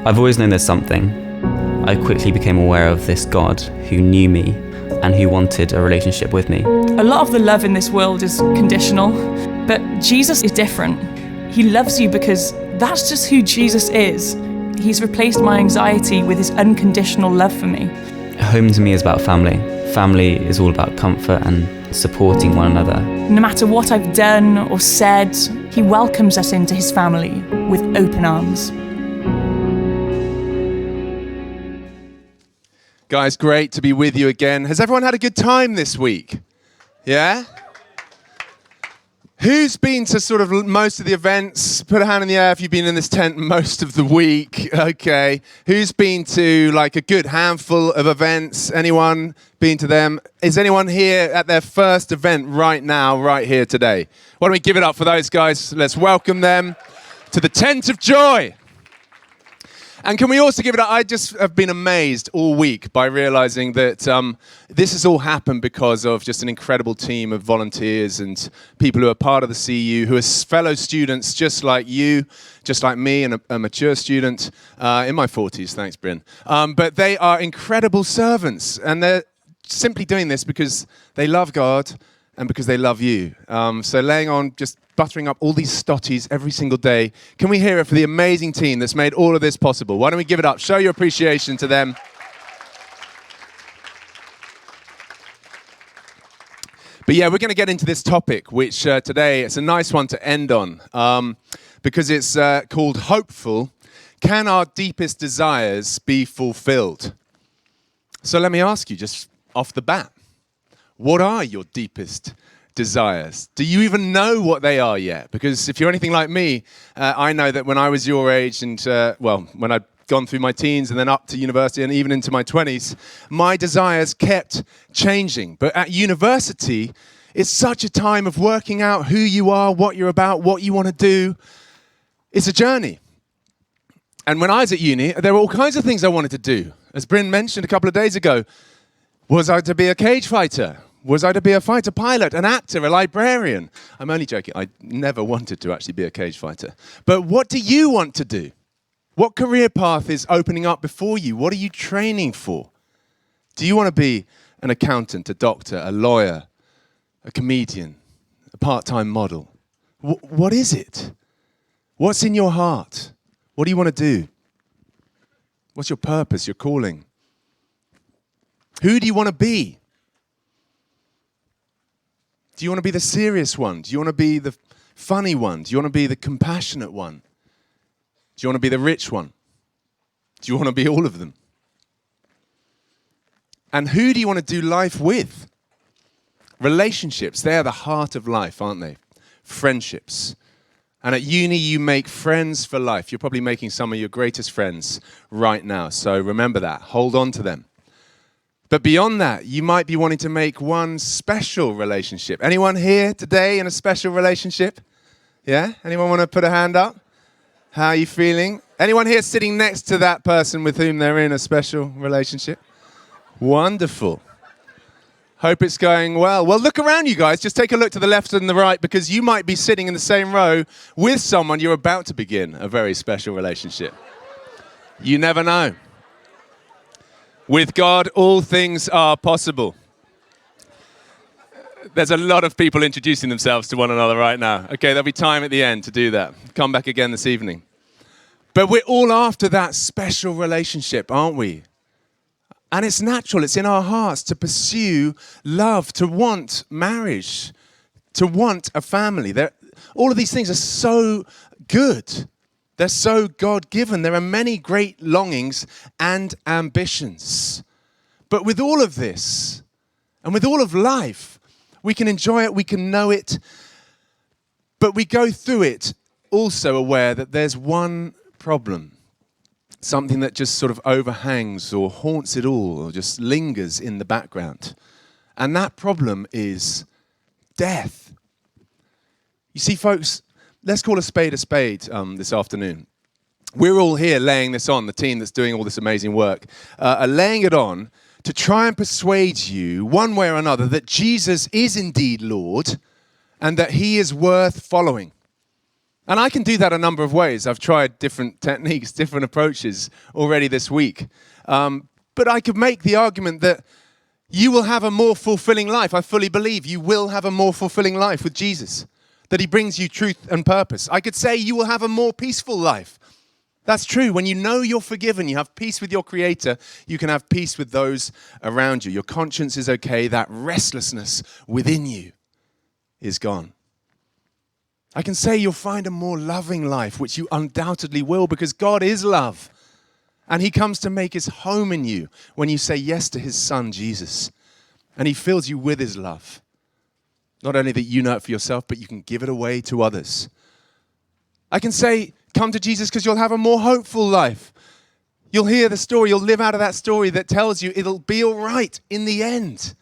I've always known there's something. I quickly became aware of this God who knew me and who wanted a relationship with me. A lot of the love in this world is conditional, but Jesus is different. He loves you because that's just who Jesus is. He's replaced my anxiety with his unconditional love for me. Home to me is about family. Family is all about comfort and supporting one another. No matter what I've done or said, he welcomes us into his family with open arms. Guys, great to be with you again. Has everyone had a good time this week? Yeah? Who's been to sort of most of the events? Put a hand in the air if you've been in this tent most of the week. Okay. Who's been to like a good handful of events? Anyone been to them? Is anyone here at their first event right now, right here today? Why don't we give it up for those guys? Let's welcome them to the Tent of Joy. And can we also give it up? I just have been amazed all week by realizing that this has all happened because of just an incredible team of volunteers and people who are part of the CU, who are fellow students just like you, just like me, and a mature student in my 40s, thanks, Bryn. But they are incredible servants, and they're simply doing this because they love God and because they love you. So laying on, just buttering up all these stotties every single day. Can we hear it for the amazing team that's made all of this possible? Why don't we give it up? Show your appreciation to them. But yeah, we're going to get into this topic, which today, it's a nice one to end on, because it's called Hopeful. Can our deepest desires be fulfilled? So let me ask you, just off the bat, what are your deepest desires? Do you even know what they are yet? Because if you're anything like me, I know that when I was your age and, when I'd gone through my teens and then up to university and even into my 20s, my desires kept changing. But at university, it's such a time of working out who you are, what you're about, what you want to do. It's a journey. And when I was at uni, there were all kinds of things I wanted to do. As Bryn mentioned a couple of days ago, was I to be a cage fighter? Was I to be a fighter pilot, an actor, a librarian? I'm only joking. I never wanted to actually be a cage fighter. But what do you want to do? What career path is opening up before you? What are you training for? Do you want to be an accountant, a doctor, a lawyer, a comedian, a part-time model? What is it? What's in your heart? What do you want to do? What's your purpose, your calling? Who do you want to be? Do you want to be the serious one? Do you want to be the funny one? Do you want to be the compassionate one? Do you want to be the rich one? Do you want to be all of them? And who do you want to do life with? Relationships, they are the heart of life, aren't they? Friendships. And at uni, you make friends for life. You're probably making some of your greatest friends right now. So remember that. Hold on to them. But beyond that, you might be wanting to make one special relationship. Anyone here today in a special relationship? Yeah? Anyone want to put a hand up? How are you feeling? Anyone here sitting next to that person with whom they're in a special relationship? Wonderful. Hope it's going well. Well, look around, you guys. Just take a look to the left and the right, because you might be sitting in the same row with someone you're about to begin a very special relationship. You never know. With God, all things are possible. There's a lot of people introducing themselves to one another right now. Okay, there'll be time at the end to do that. Come back again this evening. But we're all after that special relationship, aren't we? And it's natural, it's in our hearts to pursue love, to want marriage, to want a family. All of these things are so good. They're so God-given. There are many great longings and ambitions. But with all of this, and with all of life, we can enjoy it, we can know it, but we go through it also aware that there's one problem, something that just sort of overhangs or haunts it all or just lingers in the background. And that problem is death. You see, folks, let's call a spade this afternoon. We're all here laying this on, the team that's doing all this amazing work, are laying it on to try and persuade you one way or another that Jesus is indeed Lord and that he is worth following. And I can do that a number of ways. I've tried different techniques, different approaches already this week. But I could make the argument that you will have a more fulfilling life. I fully believe you will have a more fulfilling life with Jesus, that he brings you truth and purpose. I could say you will have a more peaceful life. That's true. When you know you're forgiven, you have peace with your Creator, you can have peace with those around you. Your conscience is okay. That restlessness within you is gone. I can say you'll find a more loving life, which you undoubtedly will, because God is love. And he comes to make his home in you when you say yes to his Son, Jesus. And he fills you with his love. Not only that you know it for yourself, but you can give it away to others. I can say, come to Jesus because you'll have a more hopeful life. You'll hear the story, you'll live out of that story that tells you it'll be all right in the end.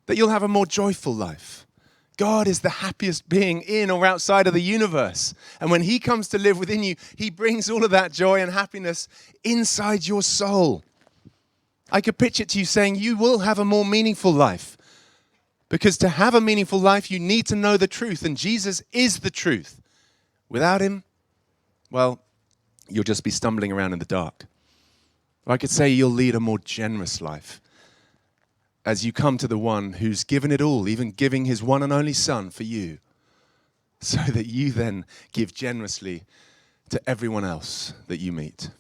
That you'll have a more joyful life. God is the happiest being in or outside of the universe. And when he comes to live within you, he brings all of that joy and happiness inside your soul. I could pitch it to you saying you will have a more meaningful life. Because to have a meaningful life, you need to know the truth. And Jesus is the truth. Without him, well, you'll just be stumbling around in the dark. Or I could say you'll lead a more generous life. As you come to the one who's given it all, even giving his one and only Son for you, so that you then give generously to everyone else that you meet.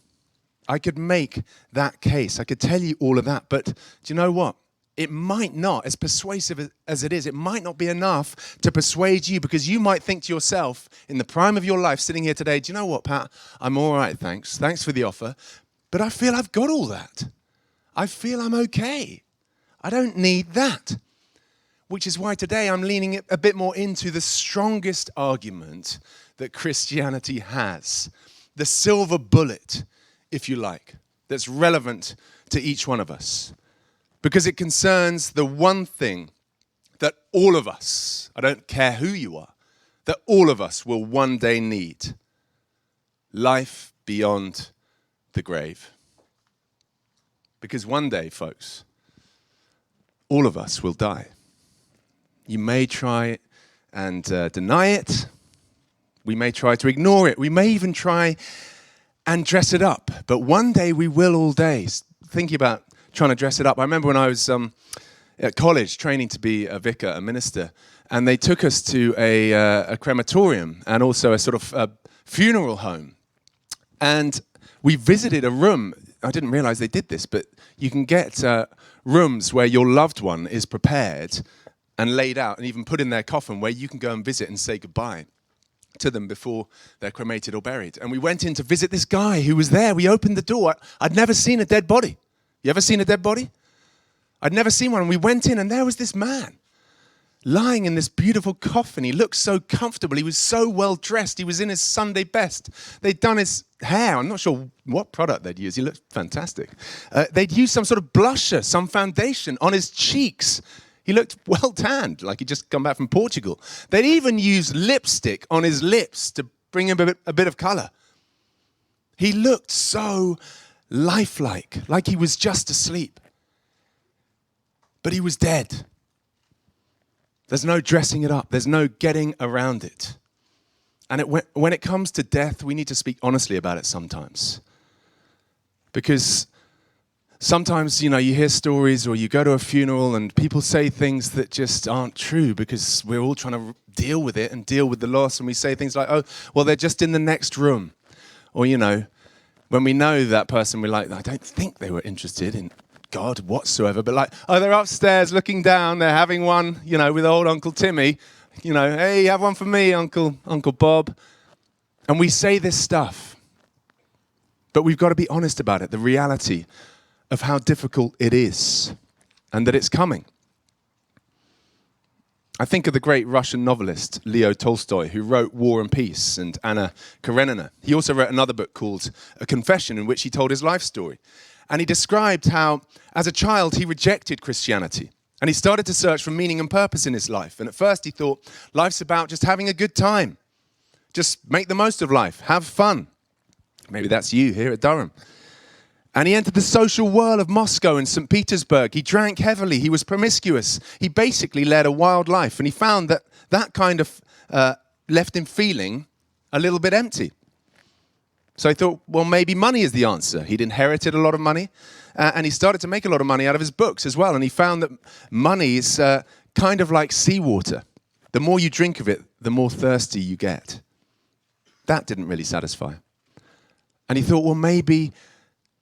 I could make that case. I could tell you all of that, but do you know what? It might not, as persuasive as it is, it might not be enough to persuade you, because you might think to yourself in the prime of your life sitting here today, do you know what, Pat? I'm all right, thanks. Thanks for the offer. But I feel I've got all that. I feel I'm okay. I don't need that. Which is why today I'm leaning a bit more into the strongest argument that Christianity has. The silver bullet, if you like, that's relevant to each one of us. Because it concerns the one thing that all of us, I don't care who you are, that all of us will one day need. Life beyond the grave. Because one day, folks, all of us will die. You may try and deny it. We may try to ignore it. We may even try and dress it up. But one day we will all die. Thinking about trying to dress it up. I remember when I was at college training to be a vicar, a minister, and they took us to a crematorium and also a sort of funeral home. And we visited a room. I didn't realize they did this, but you can get rooms where your loved one is prepared and laid out and even put in their coffin, where you can go and visit and say goodbye to them before they're cremated or buried. And we went in to visit this guy who was there. We opened the door. I'd never seen a dead body. You ever seen a dead body? I'd never seen one. And we went in and there was this man lying in this beautiful coffin. He looked so comfortable. He was so well dressed. He was in his Sunday best. They'd done his hair. I'm not sure what product they'd used. He looked fantastic. They'd used some sort of blusher, some foundation on his cheeks. He looked well tanned, like he'd just come back from Portugal. They'd even used lipstick on his lips to bring him a bit of color. He looked so lifelike, like he was just asleep. But he was dead. There's no dressing it up. There's no getting around it. And when it comes to death, we need to speak honestly about it sometimes. Because sometimes, you hear stories or you go to a funeral and people say things that just aren't true, because we're all trying to deal with it and deal with the loss. And we say things like, oh, well, they're just in the next room. Or, when we know that person, we're like, I don't think they were interested in God whatsoever, but like, oh, they're upstairs looking down, they're having one, with old Uncle Timmy, hey, have one for me, Uncle Bob. And we say this stuff, but we've got to be honest about it, the reality of how difficult it is, and that it's coming. I think of the great Russian novelist Leo Tolstoy, who wrote War and Peace and Anna Karenina. He also wrote another book called A Confession, in which he told his life story. And he described how, as a child, he rejected Christianity. And he started to search for meaning and purpose in his life. And at first he thought, life's about just having a good time. Just make the most of life. Have fun. Maybe that's you here at Durham. And he entered the social whirl of Moscow and St. Petersburg. He drank heavily. He was promiscuous. He basically led a wild life. And he found that kind of left him feeling a little bit empty. So he thought, well, maybe money is the answer. He'd inherited a lot of money, and he started to make a lot of money out of his books as well. And he found that money is kind of like seawater. The more you drink of it, the more thirsty you get. That didn't really satisfy. And he thought, well, maybe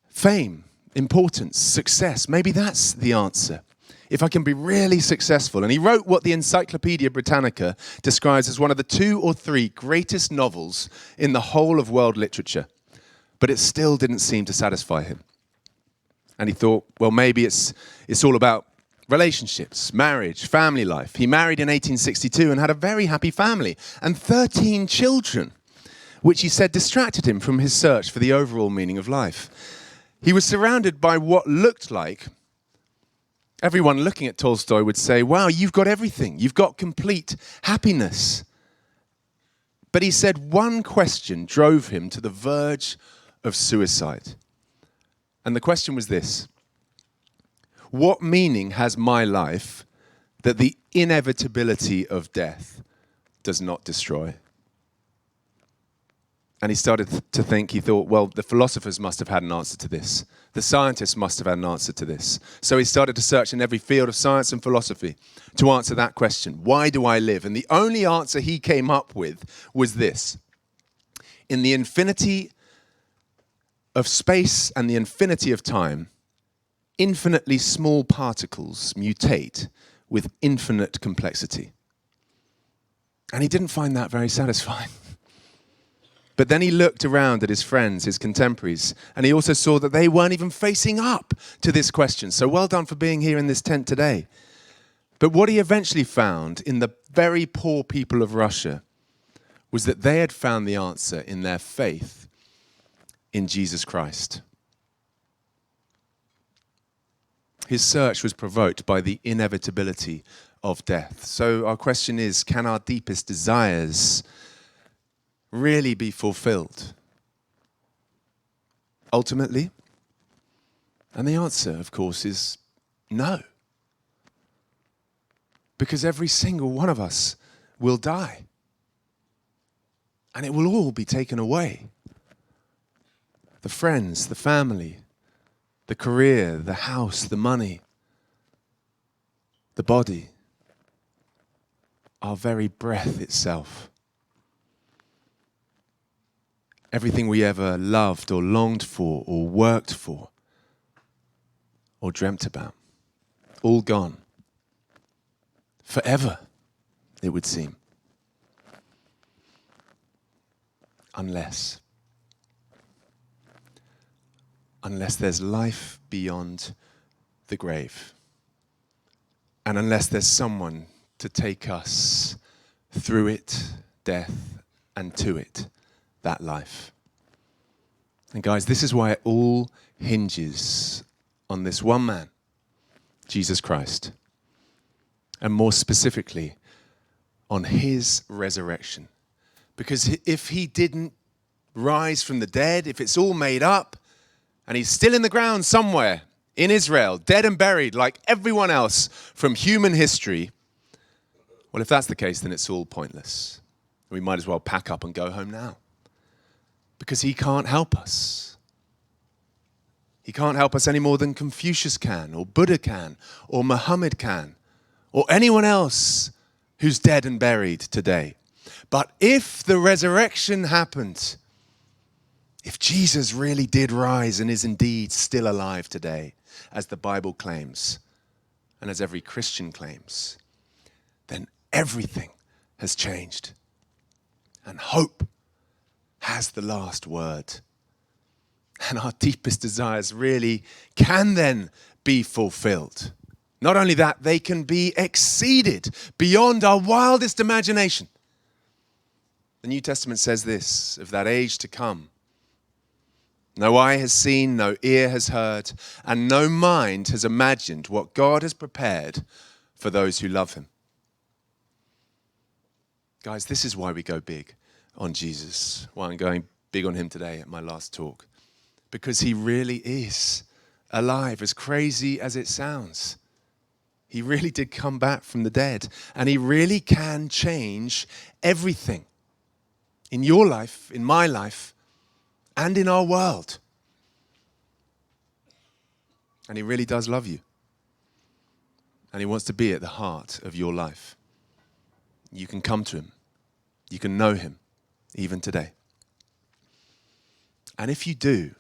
fame, importance, success, maybe that's the answer. If I can be really successful. And he wrote what the Encyclopedia Britannica describes as one of the 2 or 3 greatest novels in the whole of world literature. But it still didn't seem to satisfy him. And he thought, well, maybe it's all about relationships, marriage, family life. He married in 1862 and had a very happy family and 13 children, which he said distracted him from his search for the overall meaning of life. He was surrounded by what looked like, everyone looking at Tolstoy would say, wow, you've got everything. You've got complete happiness. But he said one question drove him to the verge of suicide. And the question was this: what meaning has my life that the inevitability of death does not destroy? And he started to think, he thought, well, the philosophers must have had an answer to this. The scientists must have had an answer to this. So he started to search in every field of science and philosophy to answer that question. Why do I live? And the only answer he came up with was this: in the infinity of space and the infinity of time, infinitely small particles mutate with infinite complexity. And he didn't find that very satisfying. But then he looked around at his friends, his contemporaries, and he also saw that they weren't even facing up to this question. So well done for being here in this tent today. But what he eventually found in the very poor people of Russia was that they had found the answer in their faith in Jesus Christ. His search was provoked by the inevitability of death. So our question is, can our deepest desires really be fulfilled ultimately? And the answer, of course, is no. Because every single one of us will die. And it will all be taken away. The friends, the family, the career, the house, the money, the body, our very breath itself. Everything we ever loved or longed for or worked for or dreamt about. All gone. Forever, it would seem. Unless there's life beyond the grave. And unless there's someone to take us through it, death, and to it, that life. And guys, this is why it all hinges on this one man, Jesus Christ. And more specifically, on his resurrection. Because if he didn't rise from the dead, if it's all made up, and he's still in the ground somewhere in Israel, dead and buried like everyone else from human history, well, if that's the case, then it's all pointless. We might as well pack up and go home now. Because he can't help us. He can't help us any more than Confucius can, or Buddha can, or Muhammad can, or anyone else who's dead and buried today. But if the resurrection happened, if Jesus really did rise and is indeed still alive today, as the Bible claims, and as every Christian claims, then everything has changed. And hope has the last word. And our deepest desires really can then be fulfilled. Not only that, they can be exceeded beyond our wildest imagination. The New Testament says this, of that age to come: no eye has seen, no ear has heard, and no mind has imagined what God has prepared for those who love him. Guys, this is why we go big on Jesus, why I'm going big on him today at my last talk. Because he really is alive, as crazy as it sounds. He really did come back from the dead, and he really can change everything. in your life, in my life, and in our world. And he really does love you. And he wants to be at the heart of your life. You can come to him. You can know him, even today. And if you do,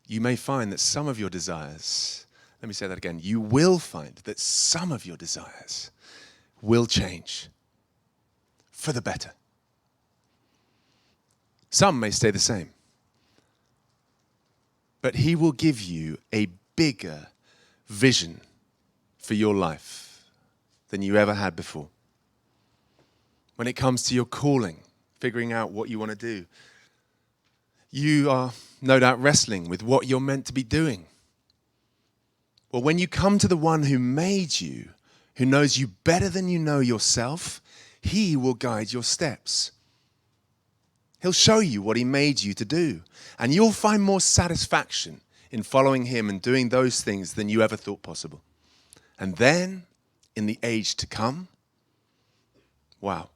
you may find that some of your desires, let me say that again, you will find that some of your desires will change for the better. Some may stay the same. But he will give you a bigger vision for your life than you ever had before. When it comes to your calling, figuring out what you want to do, you are no doubt wrestling with what you're meant to be doing. Well, when you come to the one who made you, who knows you better than you know yourself, he will guide your steps. He'll show you what he made you to do. And you'll find more satisfaction in following him and doing those things than you ever thought possible. And then, in the age to come, wow,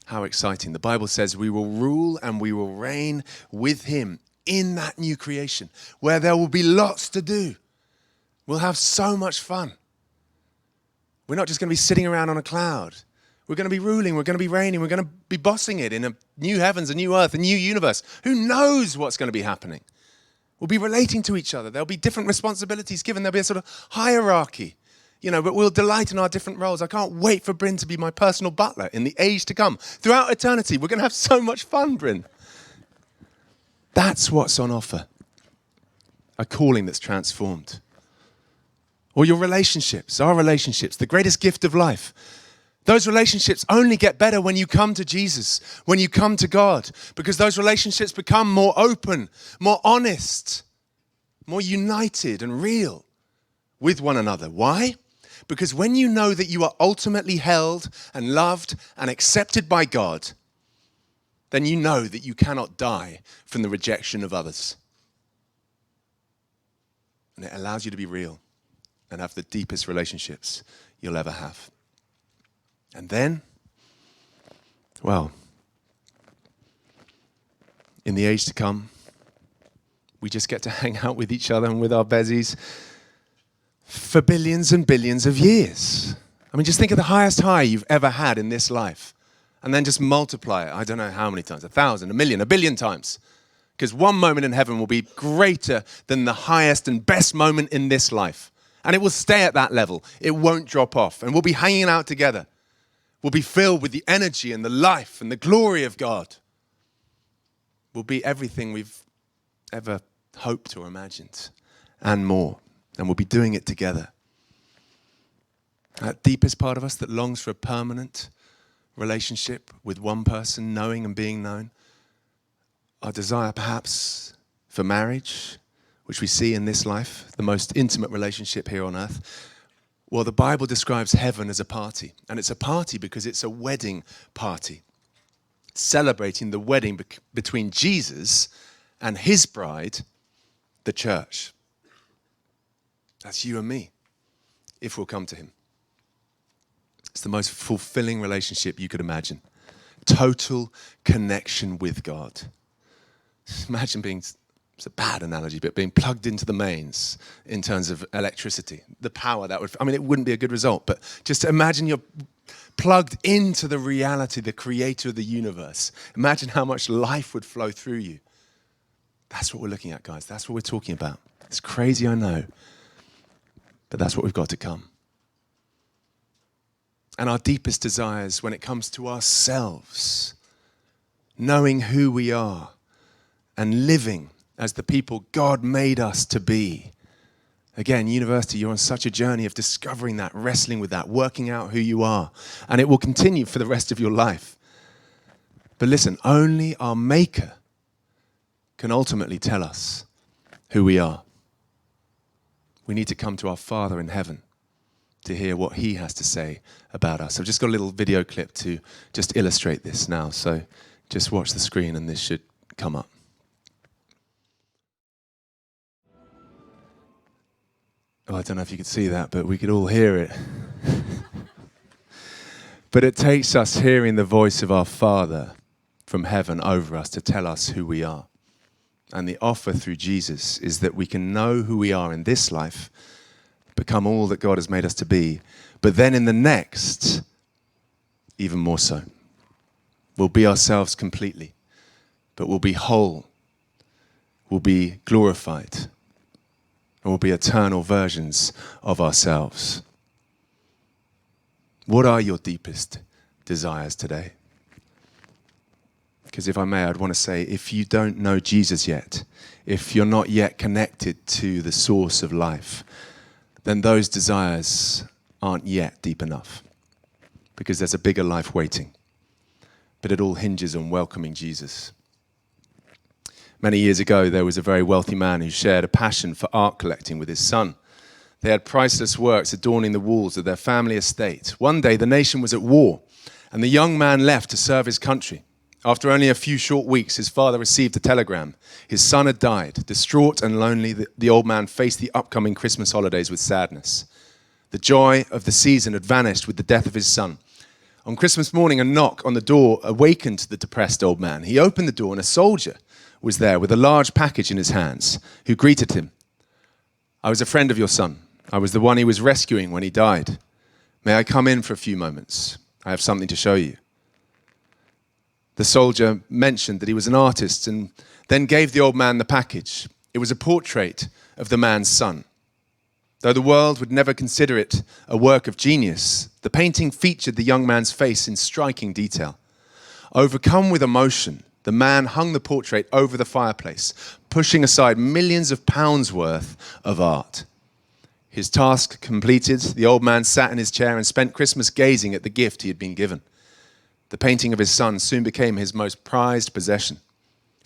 how exciting. The Bible says we will rule and we will reign with him in that new creation, where there will be lots to do. We'll have so much fun. We're not just going to be sitting around on a cloud. We're going to be ruling, we're going to be reigning, we're going to be bossing it in a new heavens, a new earth, a new universe. Who knows what's going to be happening? We'll be relating to each other. There'll be different responsibilities given. There'll be a sort of hierarchy, but we'll delight in our different roles. I can't wait for Bryn to be my personal butler in the age to come. Throughout eternity, we're going to have so much fun, Bryn. That's what's on offer. A calling that's transformed. Or your relationships, our relationships, the greatest gift of life. Those relationships only get better when you come to Jesus, when you come to God, because those relationships become more open, more honest, more united and real with one another. Why? Because when you know that you are ultimately held and loved and accepted by God, then you know that you cannot die from the rejection of others. And it allows you to be real and have the deepest relationships you'll ever have. And then, well, in the age to come, we just get to hang out with each other and with our bezies for billions and billions of years. I mean, just think of the highest high you've ever had in this life. And then just multiply it, I don't know how many times, 1,000, 1,000,000, 1,000,000,000 times. Because one moment in heaven will be greater than the highest and best moment in this life. And it will stay at that level. It won't drop off. And we'll be hanging out together. We'll be filled with the energy and the life and the glory of God. We'll be everything we've ever hoped or imagined and more. And we'll be doing it together. That deepest part of us that longs for a permanent relationship with one person, knowing and being known. Our desire perhaps for marriage, which we see in this life, the most intimate relationship here on earth. Well, the Bible describes heaven as a party. And it's a party because it's a wedding party. Celebrating the wedding between Jesus and his bride, the church. That's you and me, if we'll come to him. It's the most fulfilling relationship you could imagine. Total connection with God. Imagine being, it's a bad analogy, but being plugged into the mains in terms of electricity. The power that would, it wouldn't be a good result, but just imagine you're plugged into the reality, the creator of the universe. Imagine how much life would flow through you. That's what we're looking at, guys. That's what we're talking about. It's crazy, I know, but that's what we've got to come. And our deepest desires when it comes to ourselves, knowing who we are and living as the people God made us to be. Again, university, you're on such a journey of discovering that, wrestling with that, working out who you are. And it will continue for the rest of your life. But listen, only our Maker can ultimately tell us who we are. We need to come to our Father in heaven to hear what he has to say about us. I've just got a little video clip to just illustrate this now. So just watch the screen and this should come up. Oh, I don't know if you could see that, but we could all hear it. But it takes us hearing the voice of our Father from heaven over us to tell us who we are. And the offer through Jesus is that we can know who we are in this life, become all that God has made us to be, but then in the next, even more so. We'll be ourselves completely, but we'll be whole, we'll be glorified, and we'll be eternal versions of ourselves. What are your deepest desires today? Because if I may, I'd want to say, if you don't know Jesus yet, if you're not yet connected to the source of life, then those desires aren't yet deep enough, because there's a bigger life waiting. But it all hinges on welcoming Jesus. Many years ago, there was a very wealthy man who shared a passion for art collecting with his son. They had priceless works adorning the walls of their family estate. One day, the nation was at war, and the young man left to serve his country. After only a few short weeks, his father received a telegram. His son had died. Distraught and lonely, the old man faced the upcoming Christmas holidays with sadness. The joy of the season had vanished with the death of his son. On Christmas morning, a knock on the door awakened the depressed old man. He opened the door, and a soldier was there with a large package in his hands, who greeted him. "I was a friend of your son. I was the one he was rescuing when he died. May I come in for a few moments? I have something to show you." The soldier mentioned that he was an artist and then gave the old man the package. It was a portrait of the man's son. Though the world would never consider it a work of genius, the painting featured the young man's face in striking detail. Overcome with emotion, the man hung the portrait over the fireplace, pushing aside millions of pounds worth of art. His task completed, the old man sat in his chair and spent Christmas gazing at the gift he had been given. The painting of his son soon became his most prized possession,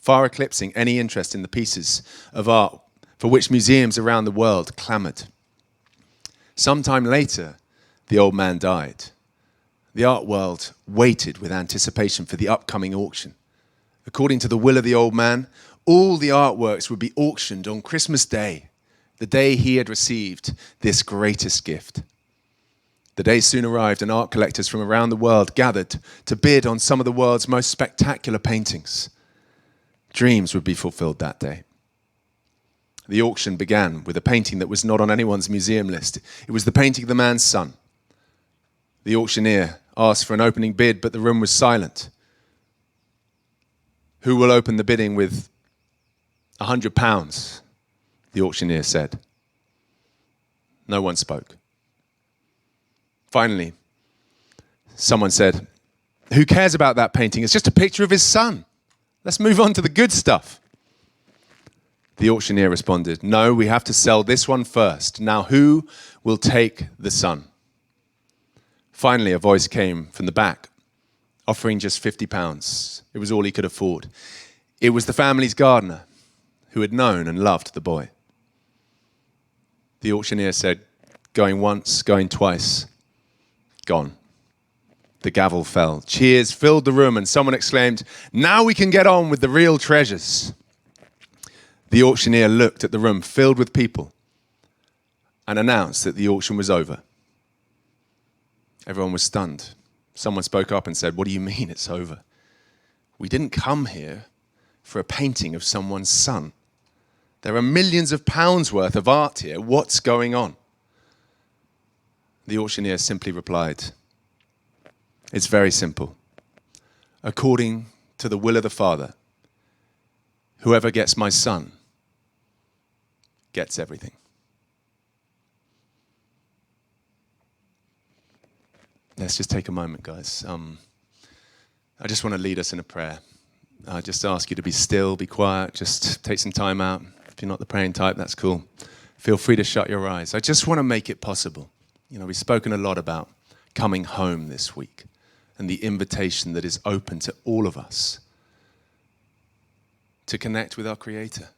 far eclipsing any interest in the pieces of art for which museums around the world clamored. Sometime later, the old man died. The art world waited with anticipation for the upcoming auction. According to the will of the old man, all the artworks would be auctioned on Christmas Day, the day he had received this greatest gift. The day soon arrived, and art collectors from around the world gathered to bid on some of the world's most spectacular paintings. Dreams would be fulfilled that day. The auction began with a painting that was not on anyone's museum list. It was the painting of the man's son. The auctioneer asked for an opening bid, but the room was silent. "Who will open the bidding with £100? The auctioneer said. No one spoke. Finally, someone said, "Who cares about that painting? It's just a picture of his son. Let's move on to the good stuff." The auctioneer responded, "No, we have to sell this one first. Now, who will take the son?" Finally, a voice came from the back, offering just £50. It was all he could afford. It was the family's gardener, who had known and loved the boy. The auctioneer said, "Going once, going twice, gone." The gavel fell. Cheers filled the room, and someone exclaimed, "Now we can get on with the real treasures." The auctioneer looked at the room filled with people and announced that the auction was over. Everyone was stunned. Someone spoke up and said, "What do you mean it's over? We didn't come here for a painting of someone's son. There are millions of pounds worth of art here. What's going on?" The auctioneer simply replied, "It's very simple. According to the will of the Father, whoever gets my son gets everything." Let's just take a moment, guys. I just want to lead us in a prayer. I just ask you to be still, be quiet, just take some time out. If you're not the praying type, that's cool. Feel free to shut your eyes. I just want to make it possible. You know, we've spoken a lot about coming home this week and the invitation that is open to all of us to connect with our Creator,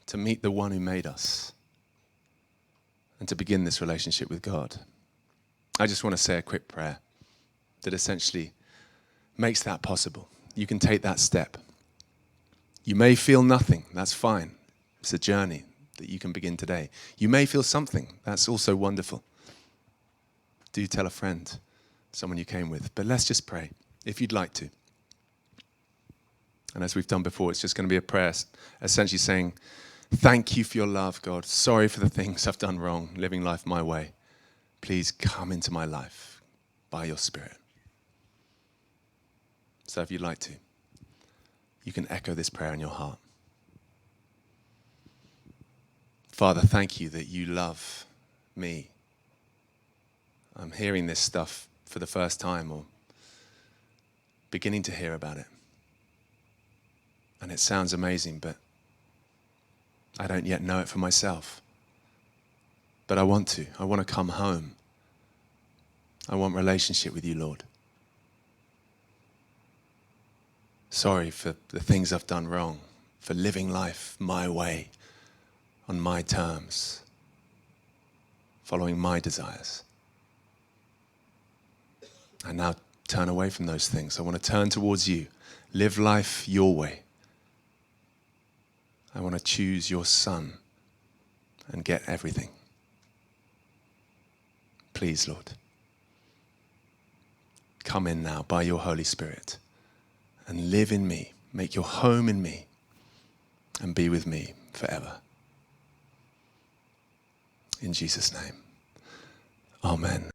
to meet the one who made us, and to begin this relationship with God. I just want to say a quick prayer that essentially makes that possible. You can take that step. You may feel nothing, that's fine. It's a journey that you can begin today. You may feel something, that's also wonderful. Do tell a friend, someone you came with, but let's just pray, if you'd like to. And as we've done before, it's just going to be a prayer essentially saying, thank you for your love, God. Sorry for the things I've done wrong, living life my way. Please come into my life by your Spirit. So if you'd like to, you can echo this prayer in your heart. Father, thank you that you love me. I'm hearing this stuff for the first time or beginning to hear about it. And it sounds amazing, but I don't yet know it for myself. But I want to. I want to come home. I want relationship with you, Lord. Sorry for the things I've done wrong, for living life my way, on my terms, following my desires. I now turn away from those things. I want to turn towards you, live life your way. I want to choose your Son and get everything. Please, Lord, come in now by your Holy Spirit and live in me, make your home in me, and be with me forever. In Jesus' name, amen.